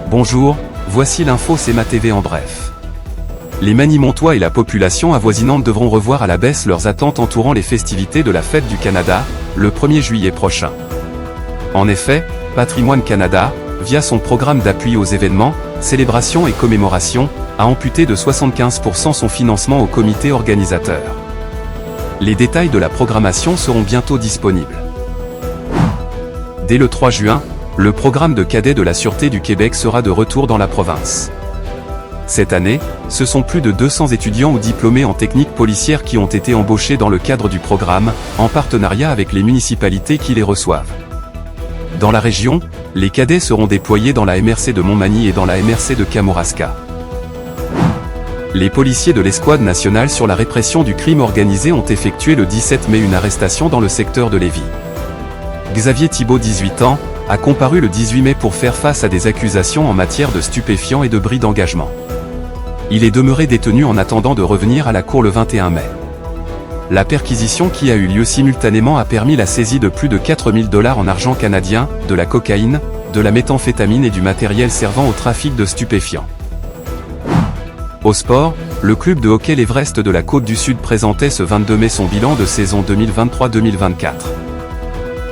Bonjour, voici l'info CMA TV en bref. Les Manimontois et la population avoisinante devront revoir à la baisse leurs attentes entourant les festivités de la Fête du Canada, le 1er juillet prochain. En effet, Patrimoine Canada, via son programme d'appui aux événements, célébrations et commémorations, a amputé de 75% son financement au comité organisateur. Les détails de la programmation seront bientôt disponibles. Dès le 3 juin, le programme de cadets de la Sûreté du Québec sera de retour dans la province. Cette année, ce sont plus de 200 étudiants ou diplômés en technique policière qui ont été embauchés dans le cadre du programme, en partenariat avec les municipalités qui les reçoivent. Dans la région, les cadets seront déployés dans la MRC de Montmagny et dans la MRC de Kamouraska. Les policiers de l'Escouade nationale sur la répression du crime organisé ont effectué le 17 mai une arrestation dans le secteur de Lévis. Xavier Thibault, 18 ans, a comparu le 18 mai pour faire face à des accusations en matière de stupéfiants et de bris d'engagement. Il est demeuré détenu en attendant de revenir à la cour le 21 mai. La perquisition qui a eu lieu simultanément a permis la saisie de plus de 4 000 $ en argent canadien, de la cocaïne, de la méthamphétamine et du matériel servant au trafic de stupéfiants. Au sport, le club de hockey l'Everest de la Côte-du-Sud présentait ce 22 mai son bilan de saison 2023-2024.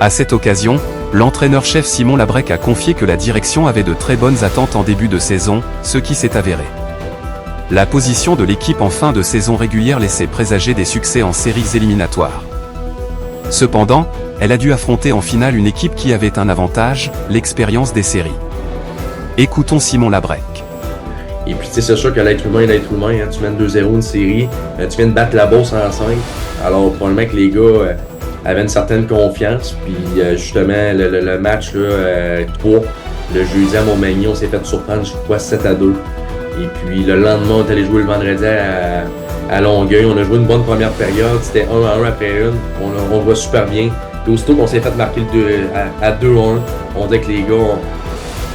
À cette occasion, l'entraîneur-chef Simon Labrec a confié que la direction avait de très bonnes attentes en début de saison, ce qui s'est avéré. La position de l'équipe en fin de saison régulière laissait présager des succès en séries éliminatoires. Cependant, elle a dû affronter en finale une équipe qui avait un avantage, l'expérience des séries. Écoutons Simon Labrec. Et puis, c'est sûr que l'être humain est l'être humain. Hein. Tu mènes 2-0 une série, tu viens de battre la Beauce en 5. Alors, probablement que les gars avaient une certaine confiance. Puis, justement, le match 3, le jeudi à Montmagny, on s'est fait surprendre, je crois, 7-2. Et puis, le lendemain, on est allé jouer le vendredi à Longueuil. On a joué une bonne première période. C'était 1-1 après une. On voit super bien. Et aussitôt qu'on s'est fait marquer à 2-1, on dit que les gars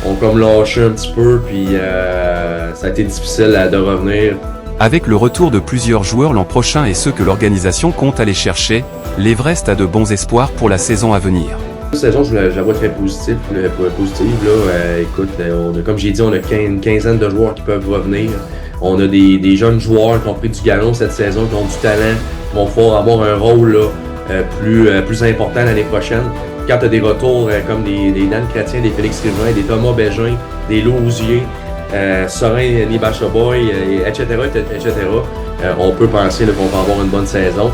ont comme lâché un petit peu, puis ça a été difficile de revenir. Avec le retour de plusieurs joueurs l'an prochain et ceux que l'organisation compte aller chercher, l'Everest a de bons espoirs pour la saison à venir. Cette saison, je la vois très positive. Écoute, comme j'ai dit, on a une quinzaine de joueurs qui peuvent revenir. On a des jeunes joueurs qui ont pris du galon cette saison, qui ont du talent, qui vont pouvoir avoir un rôle plus important l'année prochaine. Quand tu as des retours comme des Dan Chrétien, des Félix Rivin, des Thomas Bégin, des Lausier, Sorin Nibachaboy, etc., on peut penser qu'on va avoir une bonne saison.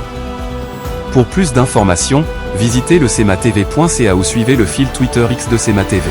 Pour plus d'informations, visitez le cmatv.ca ou suivez le fil Twitter X de CMA TV.